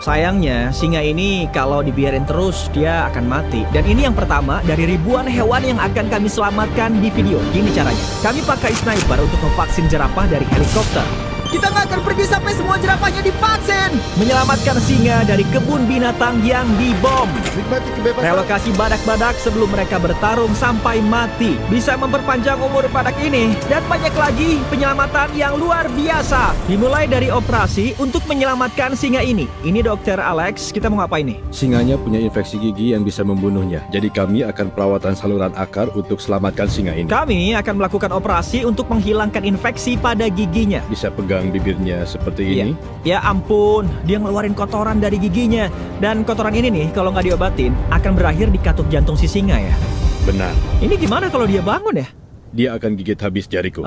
Sayangnya, singa ini kalau dibiarin terus, dia akan mati. Dan ini yang pertama dari ribuan hewan yang akan kami selamatkan di video. Gini caranya. Kami pakai sniper untuk memvaksin jerapah dari helikopter. Kita nggak akan pergi sampai semua jerapahnya divaksin. Menyelamatkan singa dari kebun binatang yang dibom. Nikmati kebebasan. Relokasi badak-badak sebelum mereka bertarung sampai mati. Bisa memperpanjang umur badak ini. Dan banyak lagi penyelamatan yang luar biasa. Dimulai dari operasi untuk menyelamatkan singa ini. Ini Dokter Alex, kita mau ngapain nih? Singanya punya infeksi gigi yang bisa membunuhnya. Jadi kami akan perawatan saluran akar untuk selamatkan singa ini. Kami akan melakukan operasi untuk menghilangkan infeksi pada giginya. Bisa pegang bibirnya seperti ini. Ya ampun, dia ngeluarin kotoran dari giginya. Dan kotoran ini nih, kalau nggak diobatin, akan berakhir di katup jantung si singa ya. Benar. Ini gimana kalau dia bangun ya? Dia akan gigit habis jariku.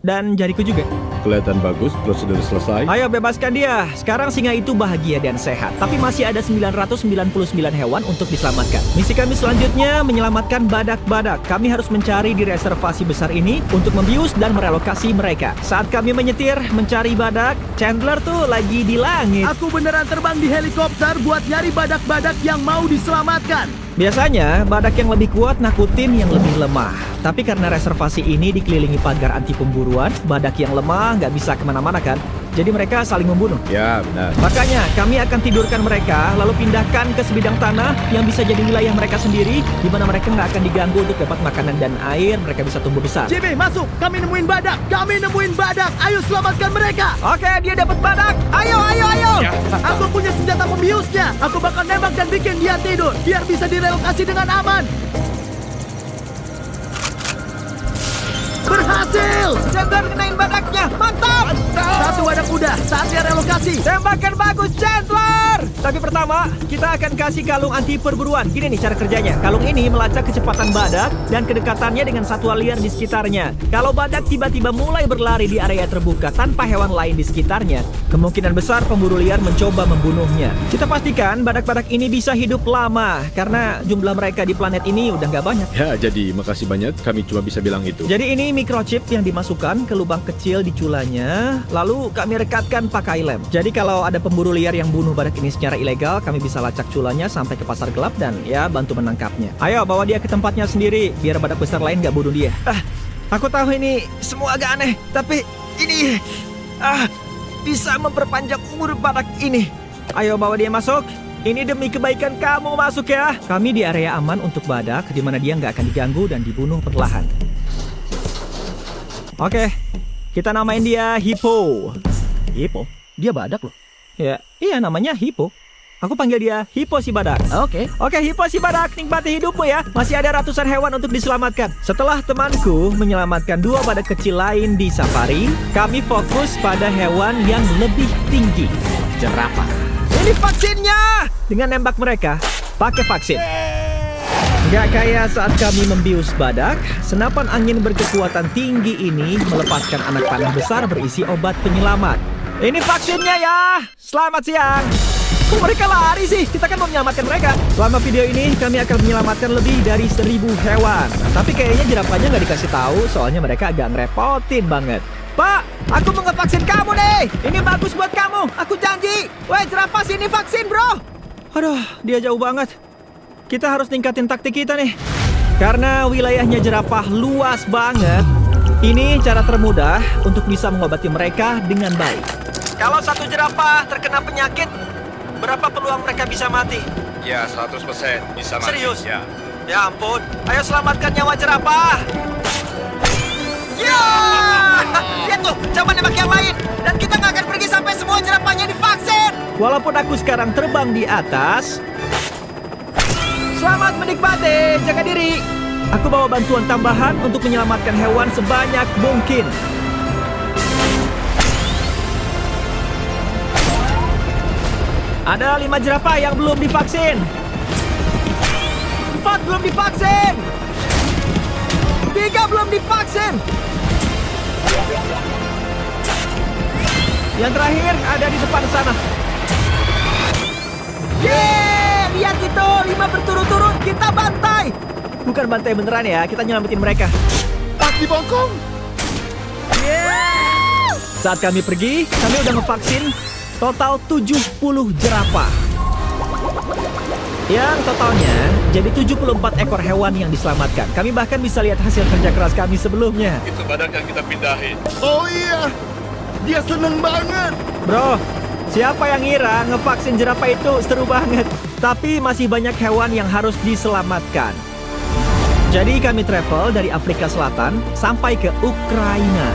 Dan jariku juga. Kelihatan bagus, prosedur selesai. Ayo bebaskan dia. Sekarang singa itu bahagia dan sehat. Tapi masih ada 999 hewan untuk diselamatkan. Misi kami selanjutnya menyelamatkan badak-badak. Kami harus mencari di reservasi besar ini untuk membius dan merelokasi mereka. Saat kami menyetir mencari badak, Chandler tuh lagi di langit. Aku beneran terbang di helikopter buat nyari badak-badak yang mau diselamatkan. Biasanya, badak yang lebih kuat nakutin yang lebih lemah. Tapi karena reservasi ini dikelilingi pagar anti pemburuan, badak yang lemah nggak bisa kemana-mana kan? Jadi mereka saling membunuh. Ya, benar. Makanya, kami akan tidurkan mereka, lalu pindahkan ke sebidang tanah yang bisa jadi wilayah mereka sendiri, di mana mereka nggak akan diganggu untuk dapat makanan dan air, mereka bisa tumbuh besar. Jimmy, masuk! Kami nemuin badak! Kami nemuin badak! Ayo selamatkan mereka! Oke, dia dapat badak. Ayo, ayo, ayo! Aku punya senjata pembiusnya! Aku bakal nembak dan bikin dia tidur, biar bisa direlokasi dengan aman! Berhasil! Chandler kenain badaknya, mantap! Satu badak udah, saatnya relokasi! Tembakan bagus, Chandler! Tapi pertama, kita akan kasih kalung anti perburuan. Gini nih cara kerjanya. Kalung ini melacak kecepatan badak dan kedekatannya dengan satwa liar di sekitarnya. Kalau badak tiba-tiba mulai berlari di area terbuka tanpa hewan lain di sekitarnya, kemungkinan besar pemburu liar mencoba membunuhnya. Kita pastikan badak-badak ini bisa hidup lama, karena jumlah mereka di planet ini udah nggak banyak. Ya, jadi makasih banyak. Kami cuma bisa bilang itu. Jadi ini microchip yang dimasukkan ke lubang kecil di culanya, lalu kami rekatkan pakai lem. Jadi kalau ada pemburu liar yang bunuh badak ini secara ilegal, kami bisa lacak culanya sampai ke pasar gelap dan ya bantu menangkapnya. Ayo bawa dia ke tempatnya sendiri, biar badak besar lain gak bunuh dia. Aku tahu ini semua agak aneh, tapi ini bisa memperpanjang umur badak ini. Ayo bawa dia masuk. Ini demi kebaikan kamu masuk ya. Kami di area aman untuk badak, di mana dia nggak akan diganggu dan dibunuh perlahan. Oke, kita namain dia Hippo. Hippo? Dia badak loh. Ya, iya namanya Hippo. Aku panggil dia Hippo si badak. Oke. Oke, Hippo si badak, nikmati hidupmu ya. Masih ada ratusan hewan untuk diselamatkan. Setelah temanku menyelamatkan 2 badak kecil lain di safari, kami fokus pada hewan yang lebih tinggi, jerapah. Ini vaksinnya! Dengan nembak mereka, pakai vaksin. Gak kayak saat kami membius badak, senapan angin berkekuatan tinggi ini melepaskan anak panah besar berisi obat penyelamat. Ini vaksinnya ya! Selamat siang! Kok mereka lari sih? Kita kan mau menyelamatkan mereka. Selama video ini, kami akan menyelamatkan lebih dari 1000 hewan. Tapi kayaknya jerapahnya nggak dikasih tahu, soalnya mereka agak ngerepotin banget. Pak, aku mau ngevaksin kamu nih. Ini bagus buat kamu, aku janji. Weh, jerapah sini vaksin, bro. Aduh, dia jauh banget. Kita harus tingkatin taktik kita nih. Karena wilayahnya jerapah luas banget, ini cara termudah untuk bisa mengobati mereka dengan baik. Kalau satu jerapah terkena penyakit, berapa peluang mereka bisa mati? Ya, 100% bisa mati. Serius? Ya. Ya ampun, ayo selamatkan nyawa jerapah. Ya! Lihat tuh, coba nembak yang lain. Dan kita nggak akan pergi sampai semua jerapahnya divaksin. Walaupun aku sekarang terbang di atas, selamat menikmati, jaga diri. Aku bawa bantuan tambahan untuk menyelamatkan hewan sebanyak mungkin. Ada 5 jerapah yang belum divaksin. 4 belum divaksin. 3 belum divaksin. Yang terakhir ada di depan sana. Yeay, lihat itu, 5 berturut-turut kita bantai. Bukan bantai beneran ya, kita nyelamatin mereka. Pas di bongkong. Saat kami pergi, kami udah ngevaksin Total 70 jerapah. Yang totalnya jadi 74 ekor hewan yang diselamatkan. Kami bahkan bisa lihat hasil kerja keras kami sebelumnya. Itu badak yang kita pindahin. Oh iya, dia seneng banget. Bro, siapa yang ngira ngevaksin jerapah itu seru banget? Tapi masih banyak hewan yang harus diselamatkan. Jadi kami travel dari Afrika Selatan sampai ke Ukraina,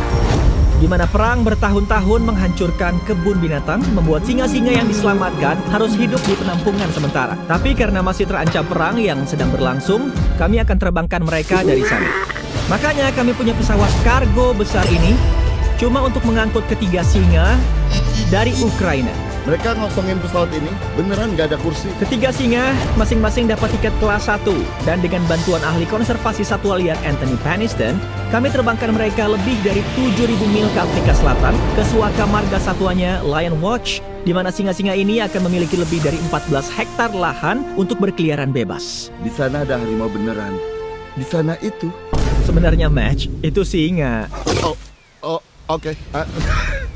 di mana perang bertahun-tahun menghancurkan kebun binatang, membuat singa-singa yang diselamatkan harus hidup di penampungan sementara. Tapi karena masih terancam perang yang sedang berlangsung, kami akan terbangkan mereka dari sana. Makanya kami punya pesawat kargo besar ini cuma untuk mengangkut ketiga singa dari Ukraina. Mereka ngosongin pesawat ini, beneran gak ada kursi. Ketiga singa masing-masing dapat tiket kelas 1, dan dengan bantuan ahli konservasi satwa liar Anthony Paniston, kami terbangkan mereka lebih dari 7.000 mil ke Afrika Selatan ke suaka marga satwanya Lion Watch, di mana singa-singa ini akan memiliki lebih dari 14 hektar lahan untuk berkeliaran bebas. Di sana ada harimau beneran. Di sana itu. Sebenarnya Match itu singa. Oh, oke.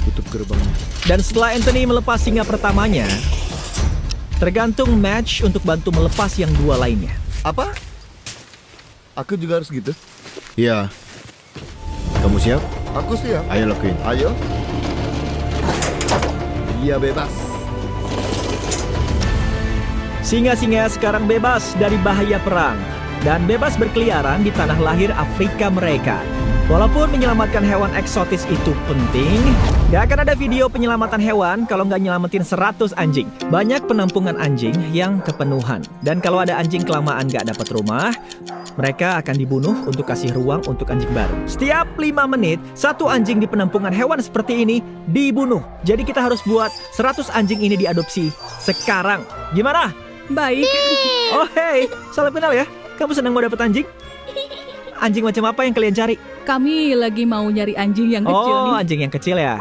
Tutup gerbangnya. Dan setelah Anthony melepas singa pertamanya, tergantung Match untuk bantu melepas yang dua lainnya. Apa? Aku juga harus gitu? Iya. Kamu siap? Aku siap. Ayo lakuin. Ayo. Dia bebas. Singa-singa sekarang bebas dari bahaya perang dan bebas berkeliaran di tanah lahir Afrika mereka. Walaupun menyelamatkan hewan eksotis itu penting, gak akan ada video penyelamatan hewan kalau nggak nyelamatin 100 anjing. Banyak penampungan anjing yang kepenuhan. Dan kalau ada anjing kelamaan gak dapat rumah, mereka akan dibunuh untuk kasih ruang untuk anjing baru. Setiap 5 menit, satu anjing di penampungan hewan seperti ini dibunuh. Jadi kita harus buat 100 anjing ini diadopsi sekarang. Gimana? Baik. Oh hey, salam kenal ya. Kamu senang mau dapat anjing? Anjing macam apa yang kalian cari? Kami lagi mau nyari anjing yang kecil Oh, nih. anjing yang kecil ya.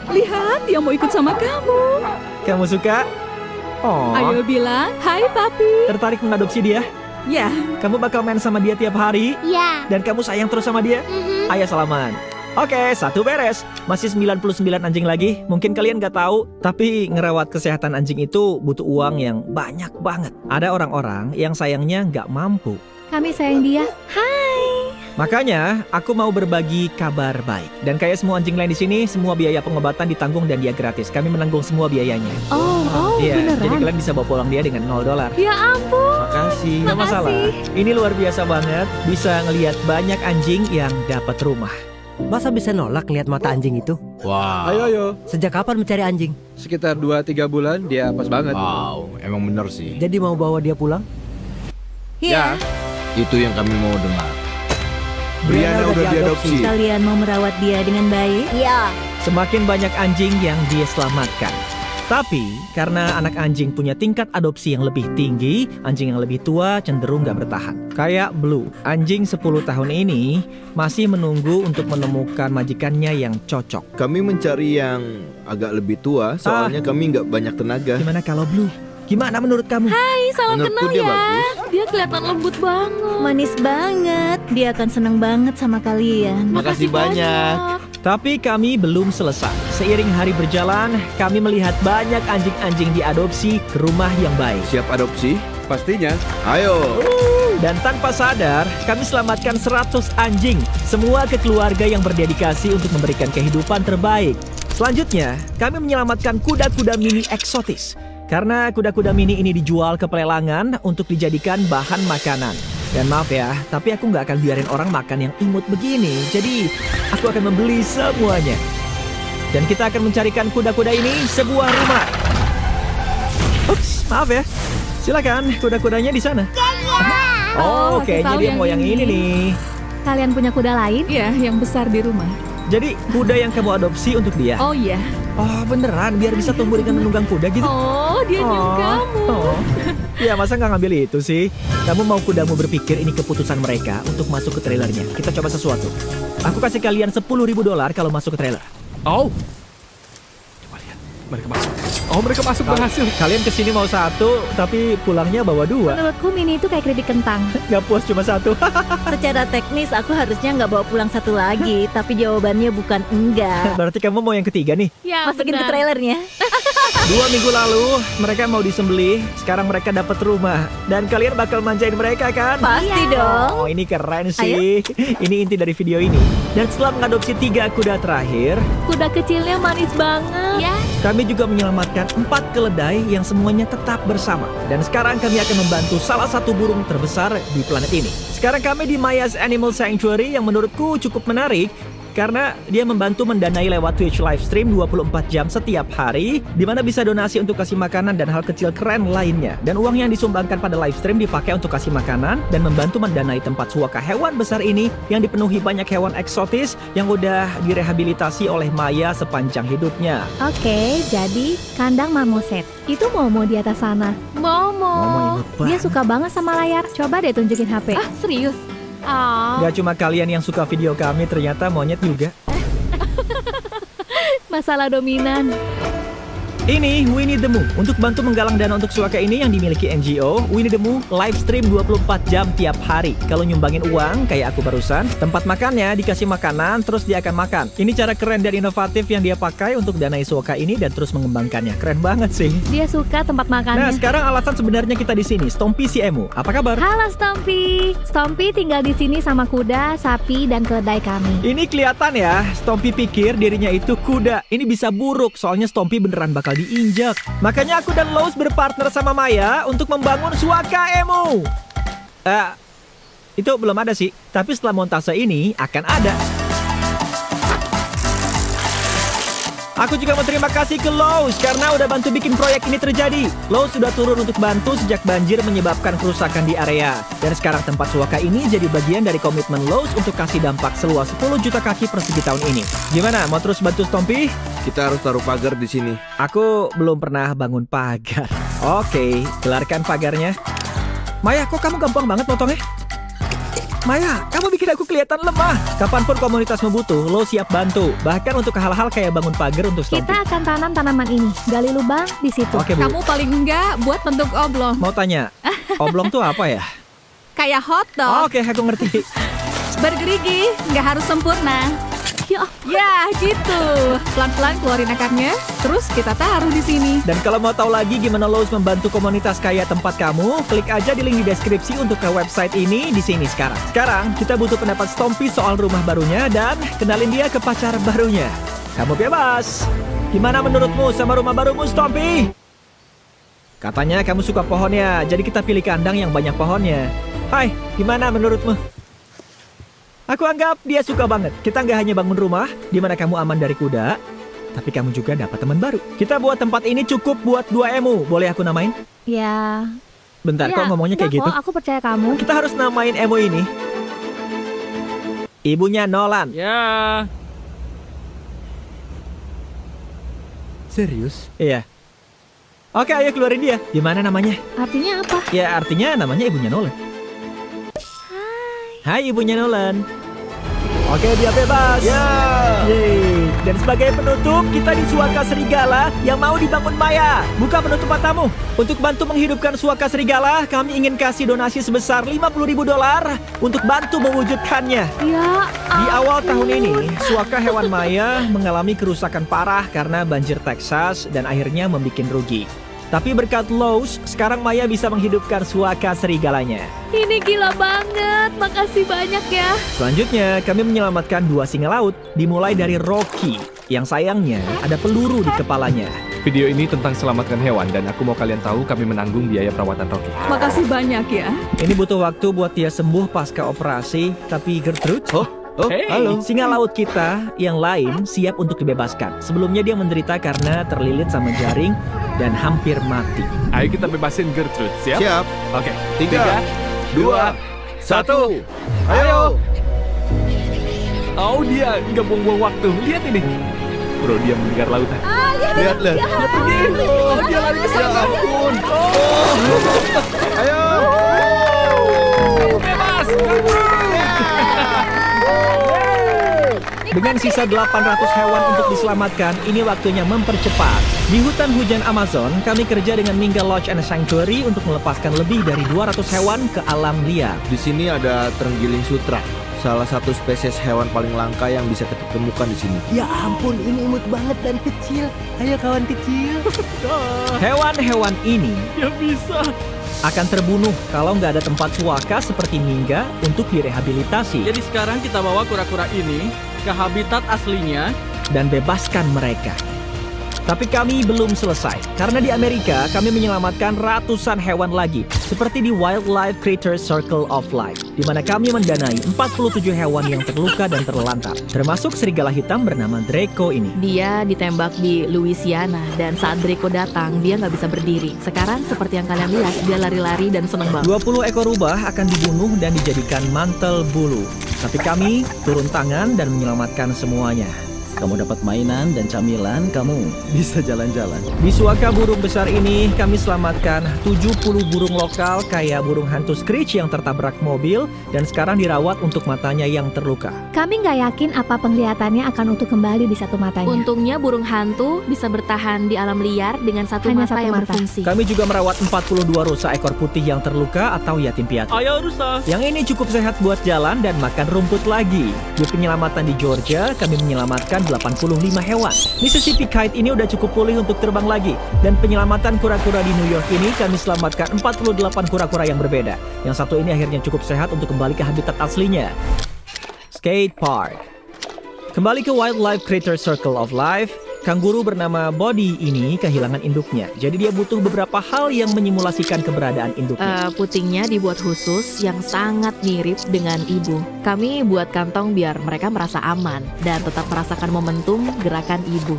Lihat, dia mau ikut sama kamu. Kamu suka? Oh, Ayo bilang, hai papi. tertarik mengadopsi dia? Ya, Kamu bakal main sama dia tiap hari? Ya. Dan kamu sayang terus sama dia? Ayo salaman. Oke, satu beres. Masih 99 anjing lagi. Mungkin kalian gak tahu, tapi ngerawat kesehatan anjing itu butuh uang yang banyak banget. Ada orang-orang yang sayangnya gak mampu. Kami sayang dia. Hai. Makanya, aku mau berbagi kabar baik. Dan kayak semua anjing lain di sini, semua biaya pengobatan ditanggung dan dia gratis. Kami menanggung semua biayanya. Oh, Iya, beneran. jadi kalian bisa bawa pulang dia dengan $0. Ya ampun. Makasih. Nggak masalah. Ini luar biasa banget. Bisa ngelihat banyak anjing yang dapat rumah. Masa bisa nolak lihat mata anjing itu? Wow. Ayo. Sejak kapan mencari anjing? Sekitar 2-3 bulan dia pas banget. Wow, emang bener sih. Jadi mau bawa dia pulang? Ya, itu yang kami mau dengar. Brianna udah diadopsi. Kalian mau merawat dia dengan baik? Ya. Semakin banyak anjing yang dia selamatkan. Tapi, karena anak anjing punya tingkat adopsi yang lebih tinggi, anjing yang lebih tua cenderung gak bertahan. Kayak Blue, anjing 10 tahun ini masih menunggu untuk menemukan majikannya yang cocok. Kami mencari yang agak lebih tua, soalnya kami nggak banyak tenaga. Gimana kalau Blue? Gimana menurut kamu? Hai, salam Menurutku kenal dia ya. bagus. Dia kelihatan lembut banget. Manis banget. Dia akan seneng banget sama kalian. Makasih banyak. Tapi kami belum selesai. Seiring hari berjalan, kami melihat banyak anjing-anjing diadopsi ke rumah yang baik. Siap adopsi? Pastinya. Ayo. Dan tanpa sadar, kami selamatkan 100 anjing. Semua ke keluarga yang berdedikasi untuk memberikan kehidupan terbaik. Selanjutnya, kami menyelamatkan kuda-kuda mini eksotis. Karena kuda-kuda mini ini dijual ke pelelangan untuk dijadikan bahan makanan. Dan maaf ya, tapi aku nggak akan biarin orang makan yang imut begini. Jadi, aku akan membeli semuanya. Dan kita akan mencarikan kuda-kuda ini sebuah rumah. Ups, maaf ya. Silakan, kuda-kudanya di sana. Oh, aku kayaknya tahu dia yang mau yang ini nih. Kalian punya kuda lain? ya yang besar di rumah. Jadi, kuda yang kamu adopsi untuk dia. Oh iya. Oh, beneran? Biar bisa tumbuh dengan menunggang kuda gitu? Oh, dia nyium kamu. Oh. Ya, masa nggak ngambil itu sih? Kamu mau kudamu berpikir ini keputusan mereka untuk masuk ke trailernya. Kita coba sesuatu. Aku kasih kalian $10.000 kalau masuk ke trailer. Oh. Mereka masuk. Oh, mereka masuk berhasil. Kalian kesini mau satu, tapi pulangnya bawa dua. Menurutku Mini itu kayak keripik kentang. Gak puas cuma satu. Secara teknis aku harusnya nggak bawa pulang satu lagi, tapi jawabannya bukan enggak. Berarti kamu mau yang ketiga nih. Ya, Masukin ke benar. trailernya. 2 minggu lalu, mereka mau disembelih. Sekarang mereka dapat rumah. Dan kalian bakal manjain mereka kan? Pasti dong. Oh, ini keren sih. Ini inti dari video ini. Dan setelah mengadopsi 3 kuda terakhir, Kuda kecilnya manis banget. Ya, kami juga menyelamatkan 4 keledai yang semuanya tetap bersama. Dan sekarang kami akan membantu salah satu burung terbesar di planet ini. Sekarang kami di Maya's Animal Sanctuary yang menurutku cukup menarik karena dia membantu mendanai lewat Twitch livestream 24 jam setiap hari, di mana bisa donasi untuk kasih makanan dan hal kecil keren lainnya. Dan uang yang disumbangkan pada livestream dipakai untuk kasih makanan dan membantu mendanai tempat suaka hewan besar ini yang dipenuhi banyak hewan eksotis yang udah direhabilitasi oleh Maya sepanjang hidupnya. Oke, jadi kandang marmoset. Itu Momo di atas sana. Momo. Dia suka banget sama layar. Coba deh tunjukin HP. Ah, serius? Oh, Gak cuma kalian yang suka video kami, ternyata monyet juga. Masalah dominan. Ini Winnie the Moo. Untuk bantu menggalang dana untuk suaka ini yang dimiliki NGO, Winnie the Moo live stream 24 jam tiap hari. Kalau nyumbangin uang, kayak aku barusan, tempat makannya dikasih makanan, terus dia akan makan. Ini cara keren dan inovatif yang dia pakai untuk danai suaka ini dan terus mengembangkannya. Keren banget sih. Dia suka tempat Nah, makannya. sekarang alasan sebenarnya kita di sini. Stompy si Emu. Apa kabar? Halo Stompy. Stompy tinggal di sini sama kuda, sapi, dan keledai kami. Ini kelihatan ya, Stompy pikir dirinya itu kuda. Ini bisa buruk, soalnya Stompy beneran bakal diinjak. Makanya aku dan Lowe's berpartner sama Maya untuk membangun suaka Emu. Itu belum ada sih, tapi setelah montase ini akan ada. Aku juga mau terima kasih ke Lowe's karena udah bantu bikin proyek ini terjadi. Lowe's sudah turun untuk bantu sejak banjir menyebabkan kerusakan di area. Dan sekarang tempat suaka ini jadi bagian dari komitmen Lowe's untuk kasih dampak seluas 10 juta kaki persegi tahun ini. Gimana, mau terus bantu Stompy? Kita harus taruh pagar di sini. Aku belum pernah bangun pagar. Oke, gelarkan pagarnya. Maya, kok kamu gampang banget potongnya? Maya, kamu bikin aku kelihatan lemah. Kapanpun komunitas membutuh, lo siap bantu. Bahkan untuk hal-hal kayak bangun pagar untuk Stompy. Kita akan tanam tanaman ini. Gali lubang di situ. Oke, Bu. kamu paling enggak buat bentuk oblong. Mau tanya, oblong tuh apa ya? Kayak hotdog. Oke, aku ngerti. Bergerigi, nggak harus sempurna. Ya, gitu. Pelan-pelan keluarin akarnya, terus kita taruh di sini. Dan kalau mau tahu lagi gimana Lowe's membantu komunitas kaya tempat kamu, klik aja di link di deskripsi untuk ke website ini di sini sekarang. Sekarang kita butuh pendapat Stompy soal rumah barunya dan kenalin dia ke pacar barunya. Kamu bebas. Gimana menurutmu sama rumah barumu, Stompy? Katanya kamu suka pohonnya, jadi kita pilih kandang yang banyak pohonnya. Hai, gimana menurutmu? Aku anggap dia suka banget. Kita nggak hanya bangun rumah, di mana kamu aman dari kuda, tapi kamu juga dapat teman baru. Kita buat tempat ini cukup buat 2 emu. Boleh aku namain? Ya. Bentar, kok ngomongnya kayak gitu? Aku percaya kamu. Kita harus namain emu ini ibunya Nolan. Ya. Serius? Iya. Oke, ayo keluarin dia. Gimana namanya? Artinya apa? Ya, artinya namanya ibunya Nolan. Hai ibunya Nolan. Oke, dia bebas. Yeay. Dan sebagai penutup, kita di Suaka Serigala yang mau dibangun Maya. Buka penutup matamu. Untuk bantu menghidupkan Suaka Serigala, kami ingin kasih donasi sebesar $50.000 untuk bantu mewujudkannya. Ya. Di awal tahun ini, Suaka hewan Maya mengalami kerusakan parah karena banjir Texas dan akhirnya membuat rugi. Tapi berkat Lowe's, sekarang Maya bisa menghidupkan Suaka Serigalanya. Ini gila banget. Makasih banyak ya. Selanjutnya, kami menyelamatkan 2 singa laut, dimulai dari Rocky, yang sayangnya ada peluru di kepalanya. Video ini tentang selamatkan hewan dan aku mau kalian tahu kami menanggung biaya perawatan Rocky. Makasih banyak ya. Ini butuh waktu buat dia sembuh pasca operasi, tapi Gertrude, Hey. halo. Singa laut kita yang lain siap untuk dibebaskan. Sebelumnya dia menderita karena terlilit sama jaring dan hampir mati. Ayo kita bebasin Gertrude, siap? Siap. Oke. 3, 2, 1. Ayo. Oh, dia nggak buang-buang waktu. Lihat ini. Bro, dia mendengar lautan. Lihat. Dia pergi. Oh, dia lari ke sana. Ayo. Bebas. Dengan sisa 800 hewan untuk diselamatkan, ini waktunya mempercepat. Di hutan hujan Amazon, kami kerja dengan Minga Lodge and Sanctuary untuk melepaskan lebih dari 200 hewan ke alam liar. Di sini ada terenggiling sutra, salah satu spesies hewan paling langka yang bisa kita temukan di sini. Ya ampun, ini imut banget dan kecil. Ayo kawan kecil. Hewan-hewan ini akan terbunuh kalau nggak ada tempat suaka seperti Minga untuk direhabilitasi. Jadi sekarang kita bawa kura-kura ini ke habitat aslinya. Dan bebaskan mereka. Tapi kami belum selesai, karena di Amerika kami menyelamatkan ratusan hewan lagi, seperti di Wildlife Creatures Circle of Life, di mana kami mendanai 47 hewan yang terluka dan terlantar, termasuk serigala hitam bernama Draco ini. Dia ditembak di Louisiana dan saat Draco datang dia nggak bisa berdiri. Sekarang seperti yang kalian lihat dia lari-lari dan seneng banget. 20 ekor rubah akan dibunuh dan dijadikan mantel bulu. Tapi kami turun tangan dan menyelamatkan semuanya. Kamu dapat mainan dan camilan, kamu bisa jalan-jalan. Di suaka burung besar ini, kami selamatkan 70 burung lokal kayak burung hantu Screech yang tertabrak mobil dan sekarang dirawat untuk matanya yang terluka. Kami nggak yakin apa penglihatannya akan utuh kembali di satu matanya. Untungnya burung hantu bisa bertahan di alam liar dengan satu Hanya mata satu yang mata. berfungsi. Kami juga merawat 42 rusa ekor putih yang terluka atau yatim piatu. Ayo rusa. Yang ini cukup sehat buat jalan dan makan rumput lagi. Di penyelamatan di Georgia, kami menyelamatkan 85 hewan. Mississippi Kite ini udah cukup pulih untuk terbang lagi. Dan penyelamatan kura-kura di New York ini kami selamatkan 48 kura-kura yang berbeda. Yang satu ini akhirnya cukup sehat untuk kembali ke habitat aslinya. Skate Park. Kembali ke Wildlife Creatures Circle of Life, kanguru bernama Body ini kehilangan induknya. Jadi dia butuh beberapa hal yang menyimulasikan keberadaan induknya. Putingnya dibuat khusus yang sangat mirip dengan ibu. Kami buat kantong biar mereka merasa aman dan tetap merasakan momentum gerakan ibu.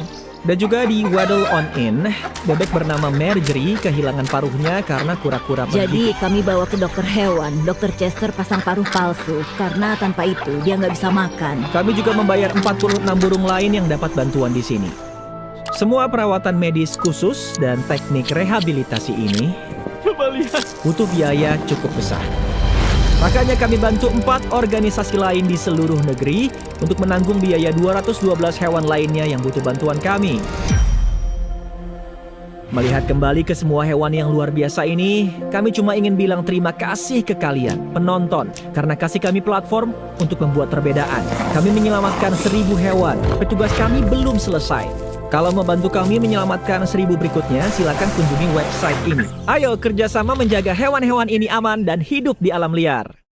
Dan juga di Waddle On In, bebek bernama Marjorie kehilangan paruhnya karena kura-kura Jadi kami bawa ke dokter hewan. Dokter Chester pasang paruh palsu karena tanpa itu dia nggak bisa makan. Kami juga membayar 46 burung lain yang dapat bantuan di sini. Semua perawatan medis khusus dan teknik rehabilitasi ini butuh biaya cukup besar. Makanya kami bantu 4 organisasi lain di seluruh negeri untuk menanggung biaya 212 hewan lainnya yang butuh bantuan kami. Melihat kembali ke semua hewan yang luar biasa ini, kami cuma ingin bilang terima kasih ke kalian, penonton, karena kasih kami platform untuk membuat perbedaan. Kami menyelamatkan 1000 hewan. Petugas kami belum selesai. Kalau membantu kami menyelamatkan 1000 berikutnya, silakan kunjungi website ini. Ayo kerjasama menjaga hewan-hewan ini aman dan hidup di alam liar.